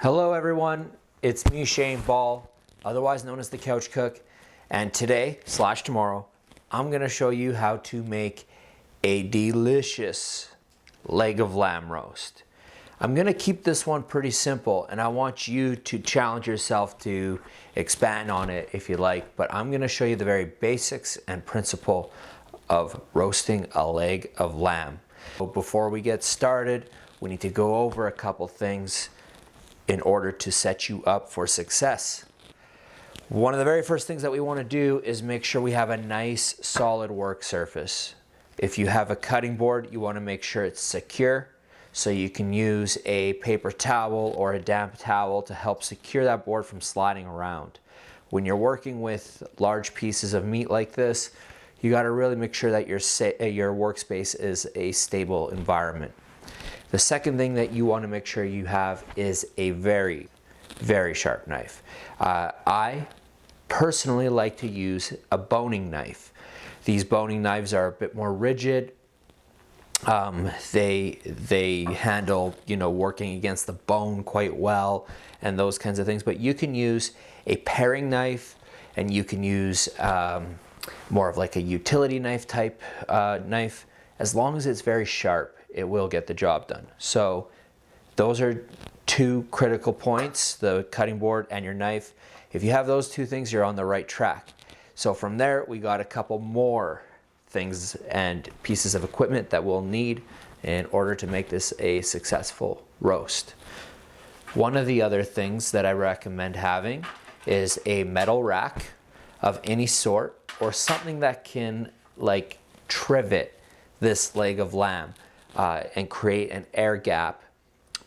Hello everyone, it's me Shane Ball, otherwise known as the Couch Cook, and today / tomorrow I'm going to show you how to make a delicious leg of lamb roast. I'm going to keep this one pretty simple and I want you to challenge yourself to expand on it if you like, but I'm going to show you the very basics and principle of roasting a leg of lamb. But before we get started, we need to go over a couple things in order to set you up for success. One of the very first things that we want to do is make sure we have a nice solid work surface. If you have a cutting board, you want to make sure it's secure, so you can use a paper towel or a damp towel to help secure that board from sliding around. When you're working with large pieces of meat like this, you got to really make sure that your workspace is a stable environment. The second thing that you want to make sure you have is a very, very sharp knife. I personally like to use a boning knife. These boning knives are a bit more rigid. They handle, working against the bone quite well and those kinds of things. But you can use a paring knife, and you can use more of like a utility knife type knife. As long as it's very sharp, it will get the job done. So those are two critical points, the cutting board and your knife. If you have those two things, you're on the right track. So from there, we got a couple more things and pieces of equipment that we'll need in order to make this a successful roast. One of the other things that I recommend having is a metal rack of any sort, or something that can like trivet this leg of lamb and create an air gap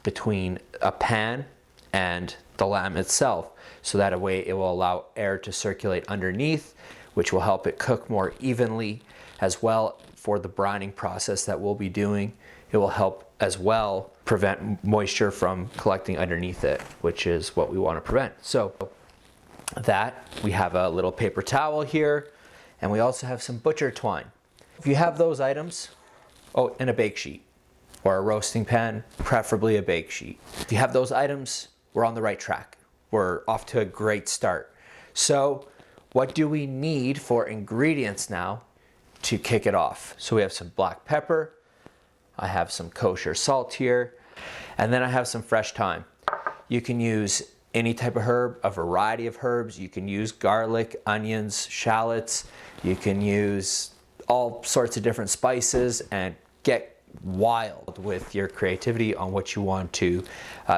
between a pan and the lamb itself, so that way it will allow air to circulate underneath, which will help it cook more evenly. As well, for the brining process that we'll be doing, it will help as well prevent moisture from collecting underneath it, which is what we want to prevent. So that, we have a little paper towel here, and we also have some butcher twine. If you have those items, and a bake sheet or a roasting pan, preferably a bake sheet. If you have those items, we're on the right track. We're off to a great start. So what do we need for ingredients now to kick it off? So we have some black pepper, I have some kosher salt here, and then I have some fresh thyme. You can use any type of herb, a variety of herbs. You can use garlic, onions, shallots. You can use all sorts of different spices and get wild with your creativity on what you want to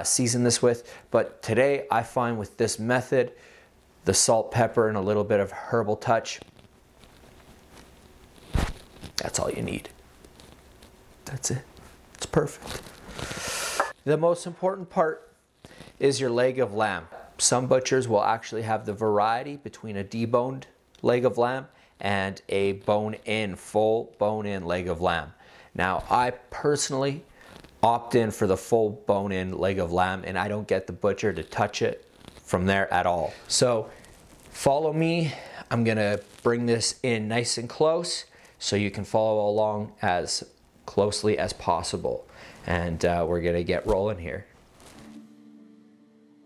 season this with. But today I find with this method, the salt, pepper, and a little bit of herbal touch, that's all you need. That's it. It's perfect. The most important part is your leg of lamb. Some butchers will actually have the variety between a deboned leg of lamb and a bone-in, full bone-in leg of lamb. Now, I personally opt in for the full bone-in leg of lamb, and I don't get the butcher to touch it from there at all. So follow me. I'm gonna bring this in nice and close so you can follow along as closely as possible. And we're gonna get rolling here.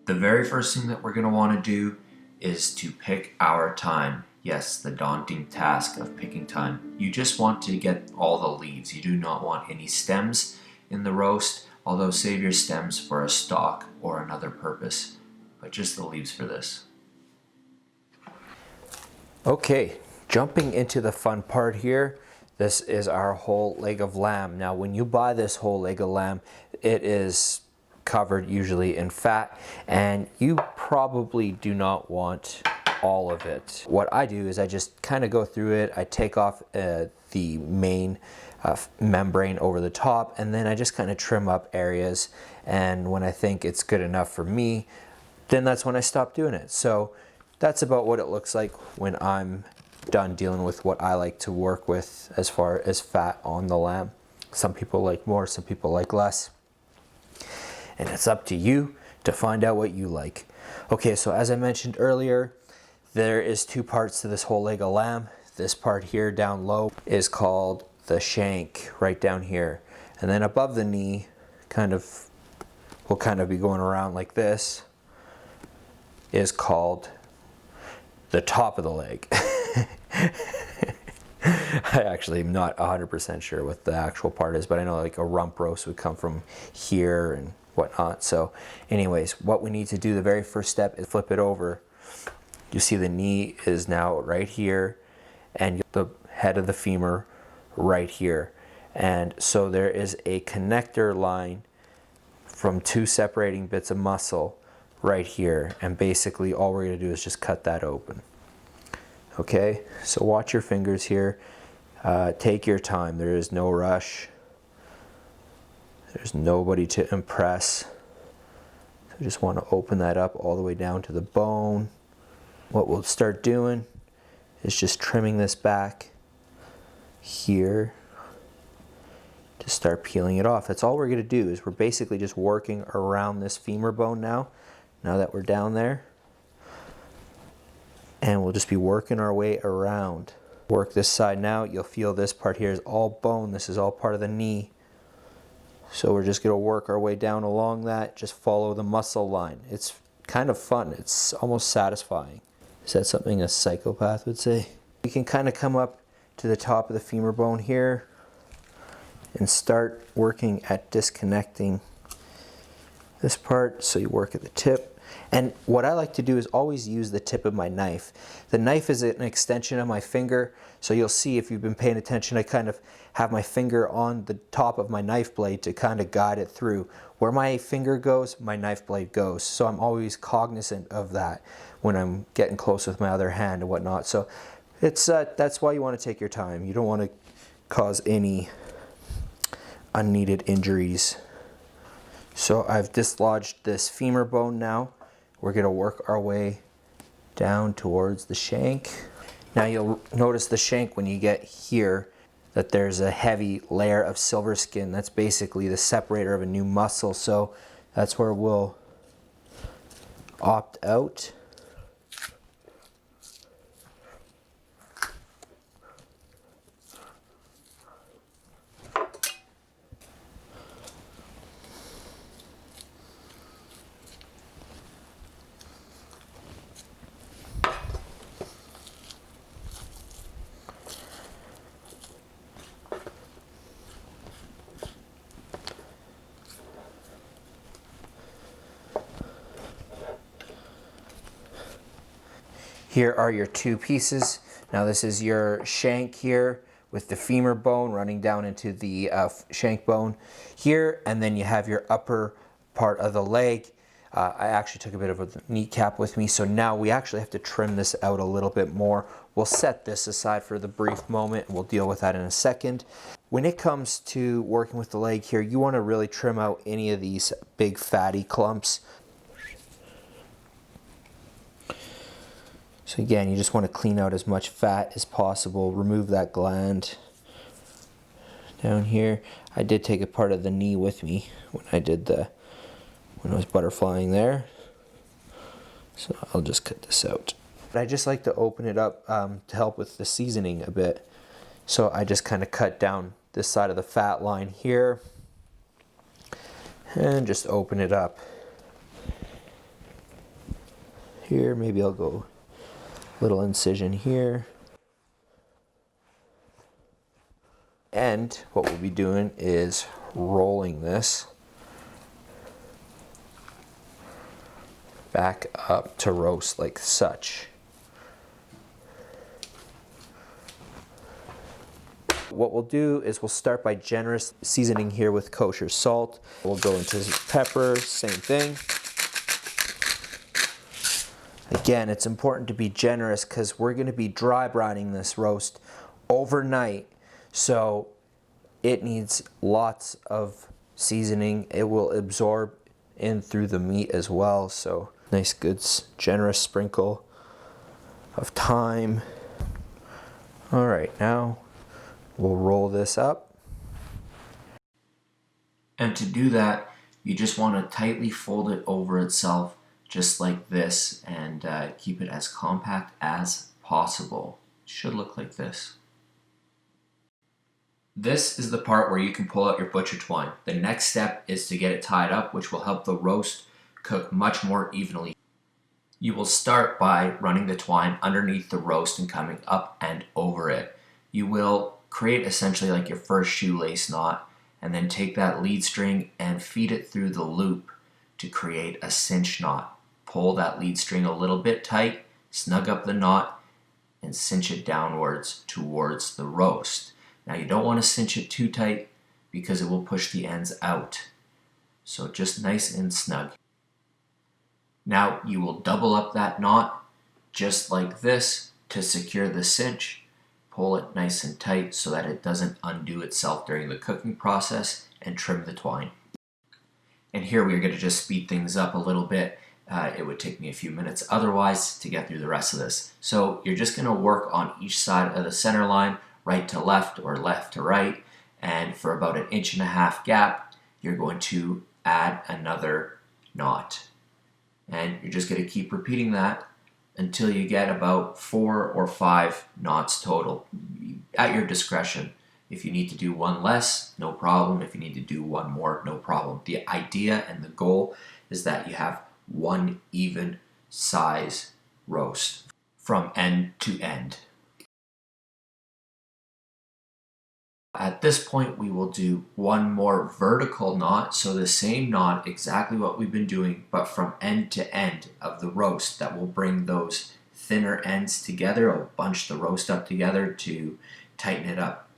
The very first thing that we're gonna wanna do is to pick our thyme. Yes, the daunting task of picking thyme. You just want to get all the leaves. You do not want any stems in the roast, although save your stems for a stock or another purpose, but just the leaves for this. Okay, jumping into the fun part here. This is our whole leg of lamb. Now, when you buy this whole leg of lamb, it is covered usually in fat, and you probably do not want all of it. What I do is I just kind of go through it. I take off the main membrane over the top, and then I just kind of trim up areas. And when I think it's good enough for me, then that's when I stop doing it. So that's about what it looks like when I'm done dealing with what I like to work with as far as fat on the lamb. Some people like more, some people like less. And it's up to you to find out what you like. Okay, so as I mentioned earlier, there is two parts to this whole leg of lamb. This part here down low is called the shank, right down here. And then above the knee, kind of will kind of be going around like this, is called the top of the leg. I actually am not 100% sure what the actual part is, but I know like a rump roast would come from here and whatnot. So anyways, what we need to do, the very first step, is flip it over. You see the knee is now right here, and the head of the femur right here. And so there is a connector line from two separating bits of muscle right here, and basically all we're going to do is just cut that open. Okay, so watch your fingers here. Take your time. There is no rush. There's nobody to impress. So just want to open that up all the way down to the bone. What we'll start doing is just trimming this back here to start peeling it off. That's all we're going to do, is we're basically just working around this femur bone now that we're down there. And we'll just be working our way around. Work this side now. You'll feel this part here is all bone. This is all part of the knee. So we're just going to work our way down along that. Just follow the muscle line. It's kind of fun. It's almost satisfying. Is that something a psychopath would say? You can kind of come up to the top of the femur bone here and start working at disconnecting this part. So you work at the tip. And what I like to do is always use the tip of my knife. The knife is an extension of my finger, so you'll see if you've been paying attention, I kind of have my finger on the top of my knife blade to kind of guide it through. Where my finger goes, my knife blade goes. So I'm always cognizant of that when I'm getting close with my other hand and whatnot. So it's that's why you want to take your time. You don't want to cause any unneeded injuries. So I've dislodged this femur bone now. We're going to work our way down towards the shank. Now you'll notice the shank when you get here that there's a heavy layer of silver skin. That's basically the separator of a new muscle. So that's where we'll opt out. Here are your two pieces. Now this is your shank here with the femur bone running down into the shank bone here, and then you have your upper part of the leg. I actually took a bit of a kneecap with me, so now we actually have to trim this out a little bit more. We'll set this aside for the brief moment, and we'll deal with that in a second. When it comes to working with the leg here, you want to really trim out any of these big fatty clumps. So again, you just want to clean out as much fat as possible. Remove that gland down here. I did take a part of the knee with me when I was butterflying there. So I'll just cut this out. I just like to open it up to help with the seasoning a bit. So I just kind of cut down this side of the fat line here and just open it up. Here, maybe I'll go little incision here. And what we'll be doing is rolling this back up to roast like such. What we'll do is we'll start by generous seasoning here with kosher salt. We'll go into pepper, same thing. Again, it's important to be generous because we're going to be dry brining this roast overnight. So it needs lots of seasoning. It will absorb in through the meat as well. So nice, good, generous sprinkle of thyme. All right, now we'll roll this up. And to do that, you just want to tightly fold it over itself, just like this, and keep it as compact as possible. It should look like this. This is the part where you can pull out your butcher twine. The next step is to get it tied up, which will help the roast cook much more evenly. You will start by running the twine underneath the roast and coming up and over it. You will create essentially like your first shoelace knot, and then take that lead string and feed it through the loop to create a cinch knot. Pull that lead string a little bit tight, snug up the knot, and cinch it downwards towards the roast. Now you don't want to cinch it too tight because it will push the ends out. So just nice and snug. Now you will double up that knot just like this to secure the cinch. Pull it nice and tight so that it doesn't undo itself during the cooking process, and trim the twine. And here we're going to just speed things up a little bit. It would take me a few minutes otherwise to get through the rest of this. So you're just going to work on each side of the center line, right to left or left to right, and for about 1.5 inch gap, you're going to add another knot. And you're just going to keep repeating that until you get about 4 or 5 knots total, at your discretion. If you need to do one less, no problem. If you need to do one more, no problem. The idea and the goal is that you have one even size roast from end to end. At this point, we will do one more vertical knot, so the same knot, exactly what we've been doing, but from end to end of the roast. That will bring those thinner ends together, or bunch the roast up together to tighten it up.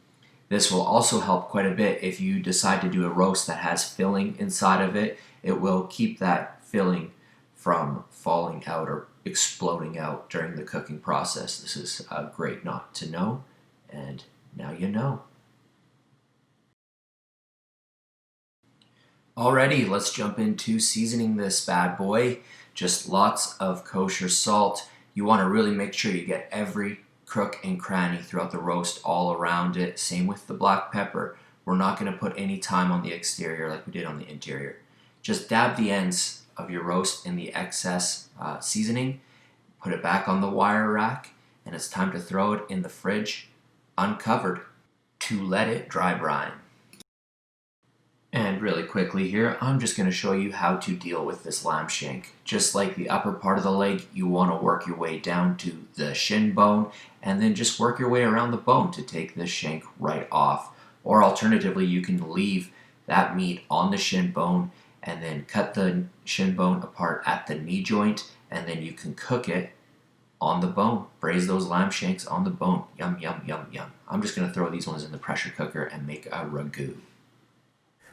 This will also help quite a bit if you decide to do a roast that has filling inside of it. It will keep that filling from falling out or exploding out during the cooking process. This is a great knot to know, and now you know. Alrighty, let's jump into seasoning this bad boy. Just lots of kosher salt. You want to really make sure you get every crook and cranny throughout the roast all around it. Same with the black pepper. We're not going to put any thyme on the exterior like we did on the interior. Just dab the ends of your roast in the excess seasoning, put it back on the wire rack, and it's time to throw it in the fridge uncovered to let it dry brine. And really quickly here, I'm just going to show you how to deal with this lamb shank. Just like the upper part of the leg, you want to work your way down to the shin bone, and then just work your way around the bone to take the shank right off. Or alternatively, you can leave that meat on the shin bone and then cut the shin bone apart at the knee joint, and then you can cook it on the bone. Braise those lamb shanks on the bone. Yum, yum, yum, yum. I'm just going to throw these ones in the pressure cooker and make a ragu.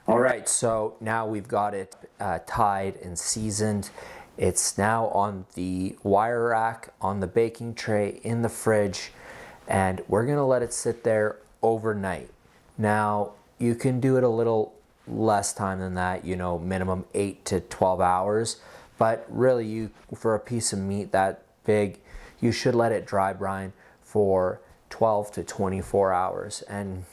All right, so now we've got it tied and seasoned. It's now on the wire rack, on the baking tray, in the fridge, and we're gonna let it sit there overnight. Now, you can do it a little less time than that, you know, minimum 8 to 12 hours, but really for a piece of meat that big, you should let it dry brine for 12 to 24 hours. And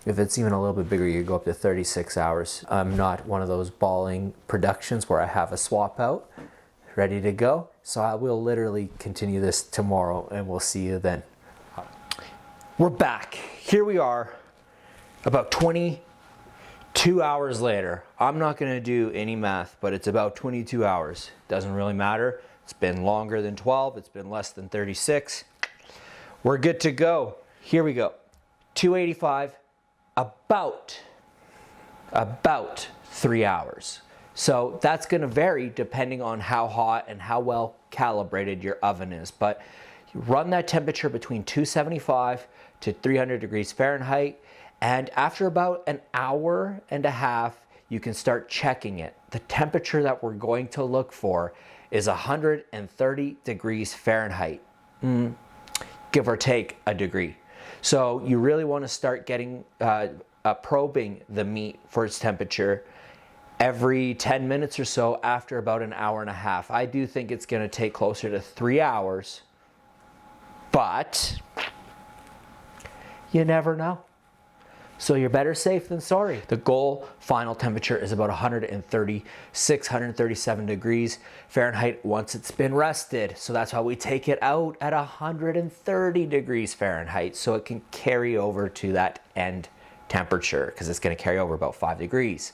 if it's even a little bit bigger, you go up to 36 hours. I'm not one of those balling productions where I have a swap out ready to go. So I will literally continue this tomorrow, and we'll see you then. We're back. Here we are, about 22 hours later. I'm not gonna do any math, but it's about 22 hours. Doesn't really matter. It's been longer than 12. It's been less than 36. We're good to go. Here we go. 285. About 3 hours. So that's going to vary depending on how hot and how well calibrated your oven is. But run that temperature between 275 to 300 degrees Fahrenheit. And after about an hour and a half, you can start checking it. The temperature that we're going to look for is 130 degrees Fahrenheit, give or take a degree. So you really want to start getting probing the meat for its temperature every 10 minutes or so after about an hour and a half. I do think it's going to take closer to 3 hours, but you never know. So you're better safe than sorry. The goal final temperature is about 136, 137 degrees Fahrenheit once it's been rested. So that's why we take it out at 130 degrees Fahrenheit so it can carry over to that end temperature because it's going to carry over about 5 degrees.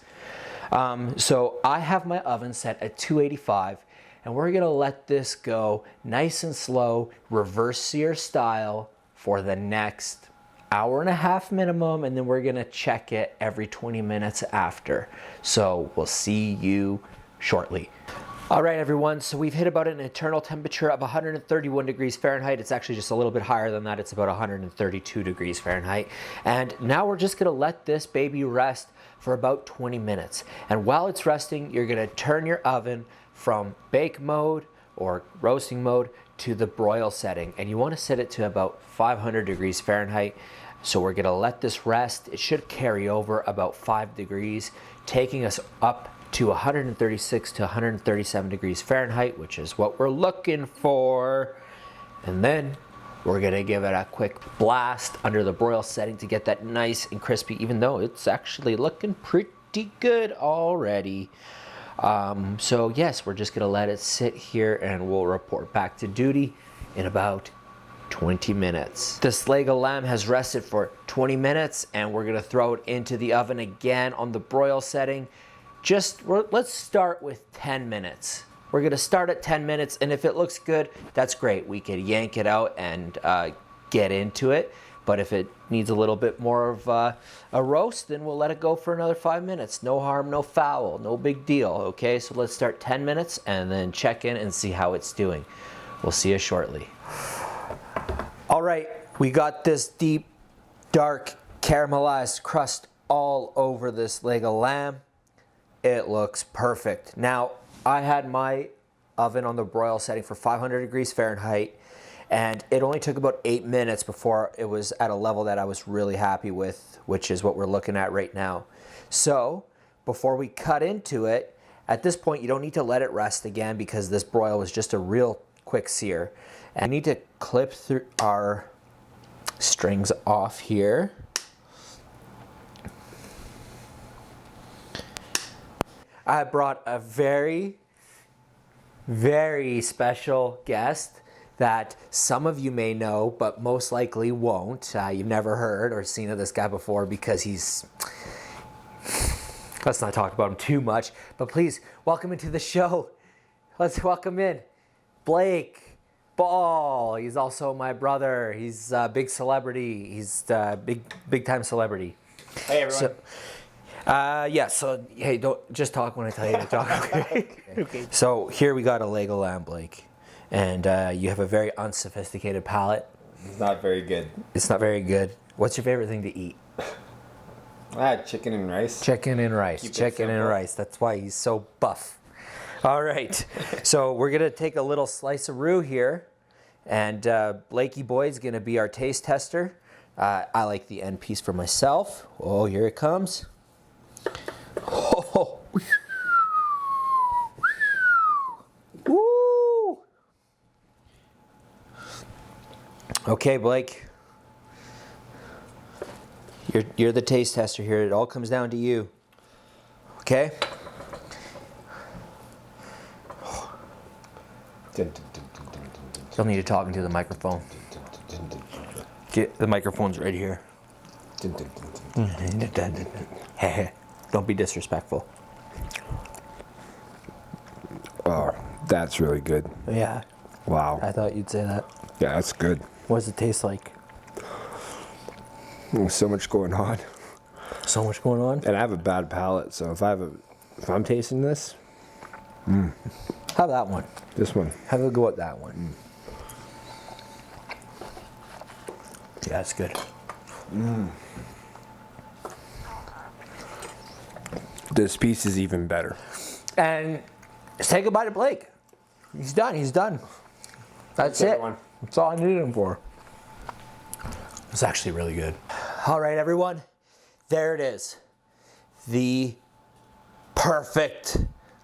So I have my oven set at 285, and we're going to let this go nice and slow, reverse sear style for the next hour and a half minimum, and then we're going to check it every 20 minutes after. So we'll see you shortly. All right, everyone, so we've hit about an internal temperature of 131 degrees Fahrenheit. It's actually just a little bit higher than that. It's about 132 degrees Fahrenheit. And now we're just gonna let this baby rest for about 20 minutes. And while it's resting, you're gonna turn your oven from bake mode or roasting mode to the broil setting. And you wanna set it to about 500 degrees Fahrenheit. So we're gonna let this rest. It should carry over about 5 degrees, taking us up to 136 to 137 degrees Fahrenheit, which is what we're looking for. And then we're gonna give it a quick blast under the broil setting to get that nice and crispy, even though it's actually looking pretty good already. So yes, we're just gonna let it sit here and we'll report back to duty in about 20 minutes. This leg of lamb has rested for 20 minutes and we're gonna throw it into the oven again on the broil setting. Let's start with 10 minutes. We're gonna start at 10 minutes, and if it looks good, that's great. We could yank it out and get into it. But if it needs a little bit more of a roast, then we'll let it go for another 5 minutes. No harm, no foul, no big deal, okay? So let's start 10 minutes and then check in and see how it's doing. We'll see you shortly. All right, we got this deep, dark, caramelized crust all over this leg of lamb. It looks perfect. Now, I had my oven on the broil setting for 500 degrees Fahrenheit, and it only took about 8 minutes before it was at a level that I was really happy with, which is what we're looking at right now. So, before we cut into it, at this point, you don't need to let it rest again because this broil was just a real quick sear. And I need to clip through our strings off here. I brought a very, very special guest that some of you may know, but most likely won't. You've never heard or seen of this guy before because he's... Let's not talk about him too much, but please welcome into the show. Let's welcome in Blake Ball. He's also my brother. He's a big celebrity. He's a big time celebrity. Hey, everyone. So hey, don't just talk when I tell you to talk. Okay. Okay. So here we got a leg of lamb, Blake, and you have a very unsophisticated palate. It's not very good. It's not very good. What's your favorite thing to eat? Chicken and rice. Chicken and rice. Chicken and rice. That's why he's so buff. All right. So we're gonna take a little slice of roux here, and Blakey Boy's gonna be our taste tester. I like the end piece for myself. Oh, here it comes. Oh. Woo. Okay, Blake. You're the taste tester here. It all comes down to you. Okay? You'll need to talk into the microphone. The microphone's right here. Don't be disrespectful. Oh, that's really good. Yeah. Wow. I thought you'd say that. Yeah, that's good. What does it taste like? There's so much going on. So much going on? And I have a bad palate, so if I'm tasting this, Have that one. this one. Have a go at that one. Yeah, it's good. This piece is even better. And say goodbye to Blake. He's done. He's done. That's Thanks, it. everyone. That's all I needed him for. It's actually really good. All right, everyone. There it is. The perfect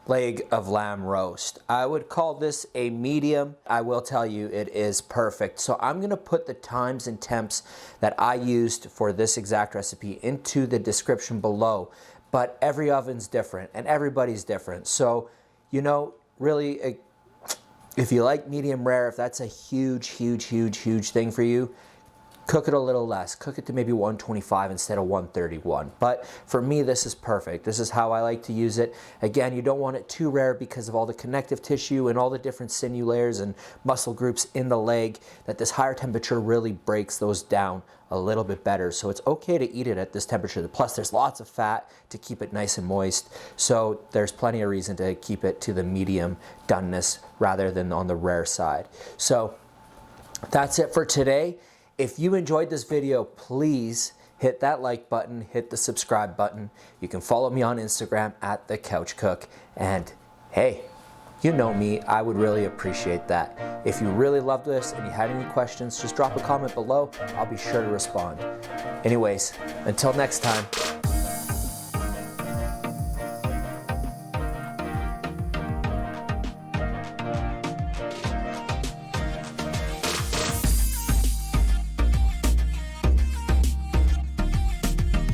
leg of lamb roast. I would call this a medium. I will tell you it is perfect. So I'm gonna put the times and temps that I used for this exact recipe into the description below. But every oven's different and everybody's different. So, you know, really, if you like medium rare, if that's a huge thing for you, cook it a little less. Cook it to maybe 125 instead of 131. But for me, this is perfect. This is how I like to use it. Again, you don't want it too rare because of all the connective tissue and all the different sinew layers and muscle groups in the leg, that this higher temperature really breaks those down a little bit better. So it's okay to eat it at this temperature. Plus there's lots of fat to keep it nice and moist. So there's plenty of reason to keep it to the medium doneness rather than on the rare side. So that's it for today. If you enjoyed this video, please hit that like button, hit the subscribe button. You can follow me on Instagram at The Couch Cook. And hey, you know me, I would really appreciate that. If you really loved this and you had any questions, just drop a comment below. I'll be sure to respond. Anyways, until next time,